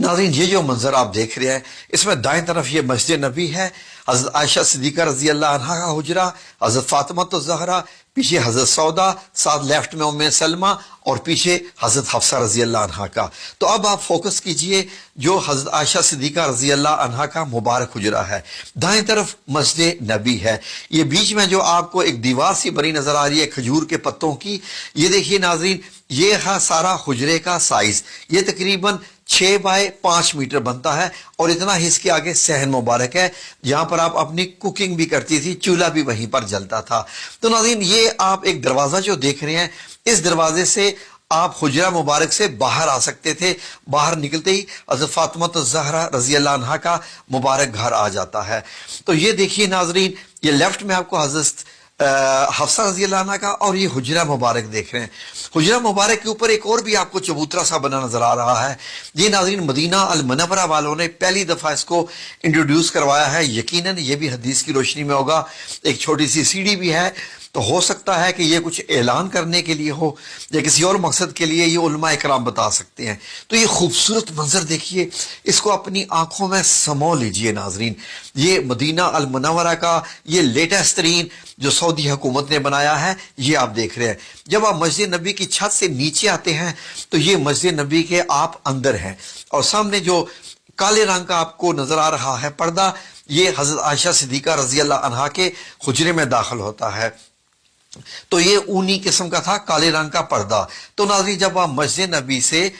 नाज़रीन, ये जो मंजर आप देख रहे हैं, इसमें दाएं तरफ ये मस्जिद नबी है, हजरत आयशा सिद्दीका रजी अल्लाह अन्हा का हुजरा, हजरत फातिमा तो ज़हरा, पीछे हजरत सौदा, साथ लेफ्ट में उम्मे सलमा और पीछे हजरत हफ्सा रजी अल्लाह अन्हा का। तो अब आप फोकस कीजिए जो हजरत आयशा सिद्दीका रजी अल्लाह अन्हा का मुबारक हुजरा है, दाएं तरफ मस्जिद नबी है। ये बीच में जो आपको एक दीवार सी बनी नजर आ रही है खजूर के पत्तों की, ये देखिए नाज़रीन, ये है सारा हुजरे का साइज। ये तकरीबन 6 बाय 5 मीटर बनता है और इतना ही इसके आगे सहन मुबारक है जहां पर आप अपनी कुकिंग भी करती थी, चूल्हा भी वहीं पर जलता था। तो नाज़रीन, ये आप एक दरवाजा जो देख रहे हैं, इस दरवाजे से आप हुजरा मुबारक से बाहर आ सकते थे। बाहर निकलते ही हज़रत फातिमा ज़हरा रज़ी अल्लाह अन्हा का मुबारक घर आ जाता है। तो ये देखिए नाज़रीन, ये लेफ्ट में आपको हज़रत हफ्सा रज़ी अल्लाह अन्हा का और ये हुजरा मुबारक देख रहे हैं। हुजरा मुबारक के ऊपर एक और भी आपको चबूतरा सा बना नजर आ रहा है। ये नाज़रीन मदीना अल मुनव्वरा वालों ने पहली दफा इसको इंट्रोड्यूस करवाया है। यकीनन ये भी हदीस की रोशनी में होगा। एक छोटी सी सीढ़ी भी है, तो हो सकता है कि ये कुछ ऐलान करने के लिए हो या किसी और मकसद के लिए, ये उलमा इकराम बता सकते हैं। तो ये खूबसूरत मंजर देखिए, इसको अपनी आंखों में समो लीजिए नाजरीन। ये मदीना अल मुनव्वरा का ये लेटेस्ट तरीन जो सऊदी हुकूमत ने बनाया है, ये आप देख रहे हैं। जब आप मस्जिद नबी की छत से नीचे आते हैं तो ये मस्जिद नबी के आप अंदर हैं और सामने जो काले रंग का आपको नजर आ रहा है पर्दा, ये हजरत आयशा सिद्दीका रजी अल्लाह अन्हा के हुजरे में दाखिल होता है। तो ये ऊनी किस्म का था, काले रंग का पर्दा। तो नाज़रीन, जब आप मस्जिद नबी से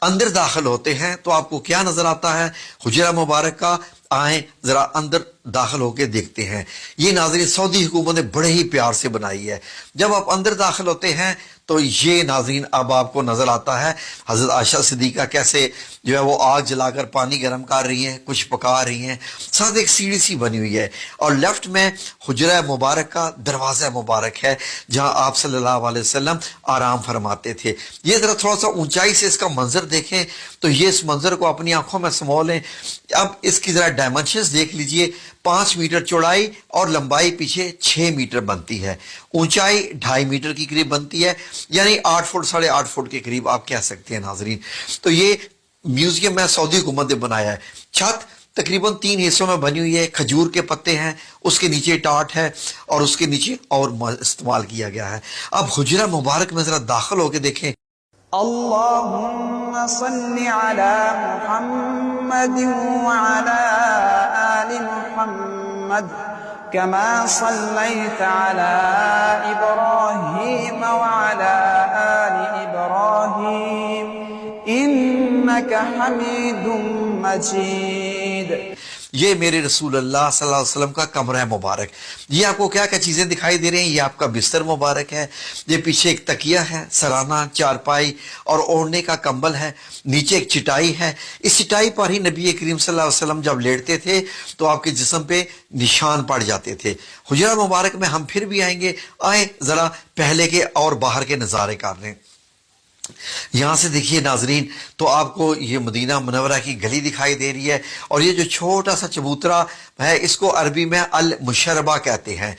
अंदर दाखिल होते हैं तो आपको क्या नजर आता है? हुजरा मुबारक का। आए जरा अंदर दाखिल होके देखते हैं। ये नाज़रीन सऊदी हुकूमत ने बड़े ही प्यार से बनाई है। जब आप अंदर दाखिल होते हैं तो ये नाज़रीन अब आपको नजर आता है हजरत आयशा सिद्दीका कैसे जो है वो आग जलाकर पानी गर्म कर रही हैं, कुछ पका रही हैं, साथ एक सीढ़ी सी बनी हुई है और लेफ्ट में हुजरा मुबारक का दरवाज़ा मुबारक है जहां आप सल्लल्लाहु अलैहि वसल्लम आराम फरमाते थे। ये जरा थोड़ा सा ऊंचाई से इसका मंजर देखें तो ये इस मंजर को अपनी आंखों में समो लें। अब इसकी जरा डायमेंशंस देख लीजिए। 5 मीटर चौड़ाई और लंबाई पीछे 6 मीटर बनती है, ऊंचाई 2.5 मीटर की करीब बनती है, यानी 8 फुट 8.5 फुट के करीब आप कह सकते हैं नाजरीन। तो ये म्यूजियम में सऊदी हुकूमत ने बनाया है। छत तकरीबन 3 हिस्सों में बनी हुई है, खजूर के पत्ते हैं, उसके नीचे टाट है और उसके नीचे और इस्तेमाल किया गया है। अब हुजरा मुबारक में जरा दाखिल होकर देखें। अल्लाहुम्मा सल्लि अला मुहम्मद व अला आलि मुहम्मद कमा सल्लैता अला इब्राहीम व अला आलि इब्राहीम इन्नका हमीदुम मजीद। ये मेरे रसूल अल्लाह सल्लल्लाहु अलैहि वसल्लम का कमरा मुबारक। ये आपको क्या क्या चीजें दिखाई दे रही हैं? ये आपका बिस्तर मुबारक है, ये पीछे एक तकिया है, सराना, चारपाई और ओढ़ने का कंबल है, नीचे एक चटाई है। इस चटाई पर ही नबी करीम सल्लल्लाहु अलैहि वसल्लम जब लेटते थे तो आपके जिस्म पे निशान पड़ जाते थे। हुजरा मुबारक में हम फिर भी आएंगे। आए जरा पहले के और बाहर के नजारे कर लें। यहां से देखिए नाजरीन, तो आपको ये मदीना मुनव्वरा की गली दिखाई दे रही है और ये जो छोटा सा चबूतरा है इसको अरबी में अल मुशर्रबा कहते हैं।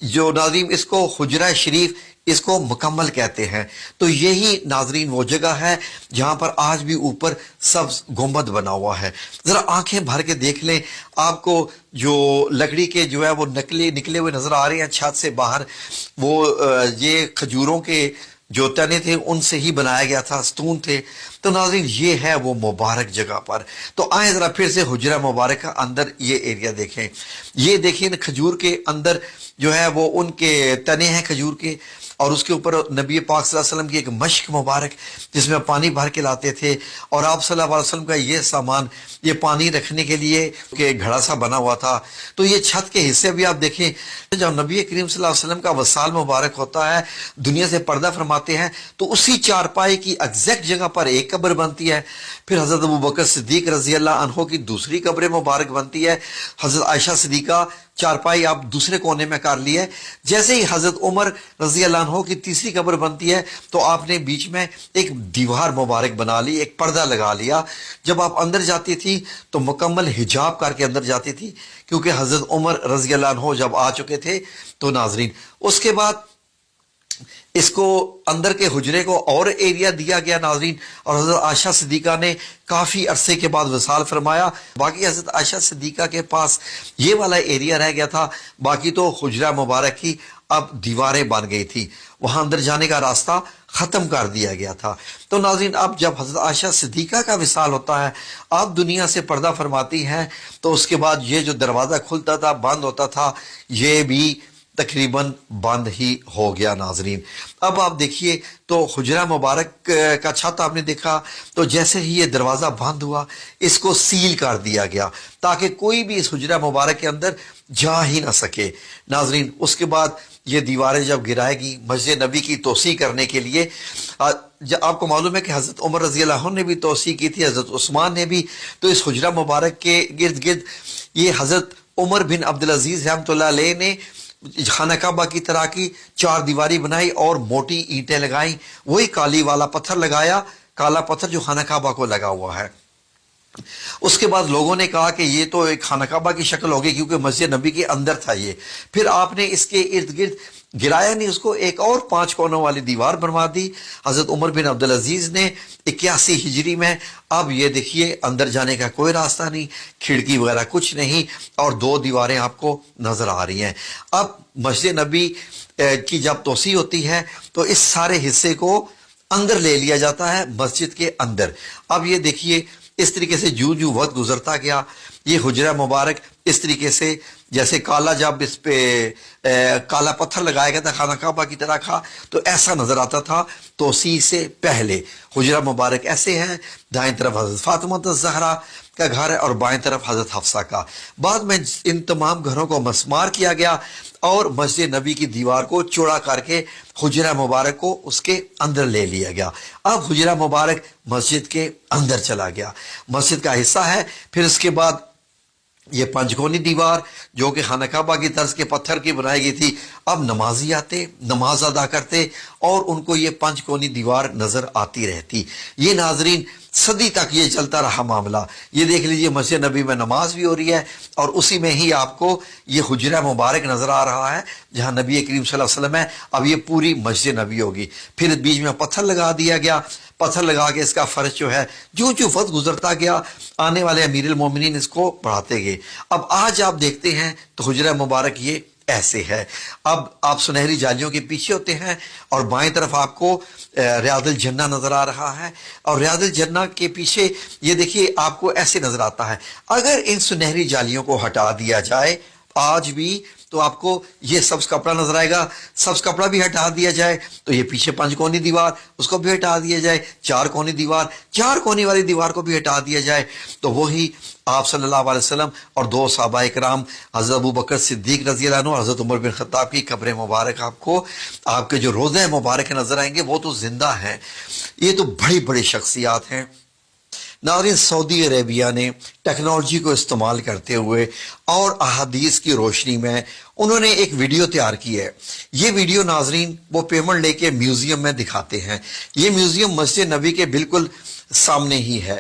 जो नाजरीन इसको हुजरा शरीफ इसको मुकम्मल कहते हैं। तो यही नाजरीन वो जगह है जहां पर आज भी ऊपर सब्ज गुंबद बना हुआ है। जरा आंखें भर के देख लें, आपको जो लकड़ी के जो है वो निकले हुए नजर आ रहे हैं छत से बाहर, वो ये खजूरों के जो तने थे उनसे ही बनाया गया था, स्तून थे। तो नाज़रीन ये है वो मुबारक जगह पर। तो आए जरा फिर से हुजरा मुबारक का अंदर ये एरिया देखें। ये देखिए न, खजूर के अंदर जो है वो उनके तने हैं खजूर के और उसके ऊपर नबी पाक सल्लल्लाहु अलैहि वसल्लम की एक मश्क मुबारक जिसमें पानी भर के लाते थे और आप सल्लल्लाहु अलैहि वसल्लम का ये सामान, ये पानी रखने के लिए कि घड़ा सा बना हुआ था। तो ये छत के हिस्से भी आप देखें, जब नबी करीम सल्लल्लाहु अलैहि वसल्लम का वसाल मुबारक होता है, दुनिया से पर्दा फरमाते हैं, तो उसी चारपाई की एग्जैक्ट जगह पर एक कब्र बनती है। फिर हजरत अबू बकर सिद्दीक रजी अल्लाह अन्हो की दूसरी कब्र मुबारक बनती है। हजरत आयशा सिद्दीका चारपाई आप दूसरे कोने में कर ली है। जैसे ही हजरत उमर रजी अल्लाह अन्हो की तीसरी कब्र बनती है तो आपने बीच में एक दीवार मुबारक बना ली, एक पर्दा लगा लिया। जब आप अंदर जाती थी तो मुकम्मल हिजाब करके अंदर जाती थी, क्योंकि हजरत उमर रजी अल्लाह अन्हो जब आ चुके थे। तो नाजरीन उसके बाद اس کو اندر کے حجرے کو اور ایریا دیا گیا ناظرین، اور حضرت عائشہ صدیقہ نے کافی عرصے کے بعد وصال فرمایا۔ باقی حضرت عائشہ صدیقہ کے پاس یہ والا ایریا رہ گیا تھا، باقی تو حجرہ مبارک کی اب دیواریں بن گئی تھی، وہاں اندر جانے کا راستہ ختم کر دیا گیا تھا۔ تو ناظرین اب جب حضرت عائشہ صدیقہ کا وصال ہوتا ہے، آپ دنیا سے پردہ فرماتی ہیں، تو اس کے بعد یہ جو دروازہ کھلتا تھا بند ہوتا تھا، یہ بھی تقریباً بند ہی ہو گیا ناظرین۔ اب آپ دیکھیے تو حجرہ مبارک کا چھت آپ نے دیکھا، تو جیسے ہی یہ دروازہ بند ہوا اس کو سیل کر دیا گیا تاکہ کوئی بھی اس حجرہ مبارک کے اندر جا ہی نہ سکے ناظرین۔ اس کے بعد یہ دیواریں جب گرائے گی مسجد نبی کی توسیع کرنے کے لیے، آپ کو معلوم ہے کہ حضرت عمر رضی اللہ عنہ نے بھی توسیع کی تھی، حضرت عثمان نے بھی، تو اس حجرہ مبارک کے گرد گرد یہ حضرت عمر بن عبدالعزیز رحمۃ اللہ علیہ نے خانہ کعبہ کی طرح کی 4 دیواری بنائی اور موٹی اینٹیں لگائیں، وہی کالی والا پتھر لگایا، کالا پتھر جو خانہ کعبہ کو لگا ہوا ہے۔ اس کے بعد لوگوں نے کہا کہ یہ تو ایک خانہ کعبہ کی شکل ہوگی کیونکہ مسجد نبی کے اندر تھا یہ، پھر آپ نے اس کے ارد گرد گرایا نہیں، اس کو ایک اور 5 کونوں والی دیوار بنوا دی حضرت عمر بن عبدالعزیز نے 81 ہجری میں۔ اب یہ دیکھیے اندر جانے کا کوئی راستہ نہیں، کھڑکی وغیرہ کچھ نہیں، اور 2 دیواریں آپ کو نظر آ رہی ہیں۔ اب مسجد نبی کی جب توسیع ہوتی ہے تو اس سارے حصے کو اندر لے لیا جاتا ہے مسجد کے اندر۔ اب یہ دیکھیے اس طریقے سے جو وقت گزرتا گیا، یہ حجرہ مبارک اس طریقے سے جیسے کالا، جب اس پہ کالا پتھر لگایا گیا تھا خانہ کعبہ کی طرح کا، تو ایسا نظر آتا تھا توسیع سے پہلے۔ حجرہ مبارک ایسے ہے، دائیں طرف حضرت فاطمہ الزہرا کا گھر ہے اور بائیں طرف حضرت حفصہ کا۔ بعد میں ان تمام گھروں کو مسمار کیا گیا اور مسجد نبی کی دیوار کو چوڑا کر کے حجرہ مبارک کو اس کے اندر لے لیا گیا۔ اب حجرہ مبارک مسجد کے اندر چلا گیا، مسجد کا حصہ ہے۔ پھر اس کے بعد یہ 5 کونی دیوار جو کہ خانہ کعبہ کی طرز کے پتھر کی بنائی گئی تھی، اب نمازی آتے، نماز ادا کرتے اور ان کو یہ 5 کونی دیوار نظر آتی رہتی۔ یہ ناظرین صدی تک یہ چلتا رہا معاملہ۔ یہ دیکھ لیجئے مسجد نبی میں نماز بھی ہو رہی ہے اور اسی میں ہی آپ کو یہ حجرہ مبارک نظر آ رہا ہے جہاں نبی کریم صلی اللہ علیہ وسلم ہے۔ اب یہ پوری مسجد نبی ہوگی، پھر بیچ میں پتھر لگا دیا گیا، پتھر لگا کے اس کا فرش جو ہے جو وقت گزرتا گیا آنے والے امیر المومنین اس کو بڑھاتے گئے۔ اب آج آپ دیکھتے ہیں تو حجرہ مبارک یہ ایسے ہے۔ اب آپ سنہری جالیوں کے پیچھے ہوتے ہیں اور بائیں طرف آپ کو ریاض الجنہ نظر آ رہا ہے، اور ریاض الجنہ کے پیچھے یہ دیکھیے آپ کو ایسے نظر آتا ہے۔ اگر ان سنہری جالیوں کو ہٹا دیا جائے آج بھی تو آپ کو یہ سبز کپڑا نظر آئے گا، سبز کپڑا بھی ہٹا دیا جائے تو یہ پیچھے 5 کونی دیوار اس کو بھی ہٹا دیا جائے، 4 کونی دیوار، 4 کونی والی دیوار کو بھی ہٹا دیا جائے تو وہی آپ صلی اللہ علیہ وسلم اور 2 صحابہ کرام حضرت ابو بکر صدیق رضی اللہ عنہ اور حضرت عمر بن خطاب کی قبر مبارک آپ کو، آپ کے جو روضہ مبارک نظر آئیں گے وہ تو زندہ ہیں۔ یہ تو بڑی بڑی شخصیات ہیں ناظرین۔ سعودی عربیہ نے ٹیکنالوجی کو استعمال کرتے ہوئے اور احادیث کی روشنی میں انہوں نے ایک ویڈیو تیار کی ہے۔ یہ ویڈیو ناظرین وہ پیمنٹ لے کے میوزیم میں دکھاتے ہیں۔ یہ میوزیم مسجد نبی کے بالکل سامنے ہی ہے۔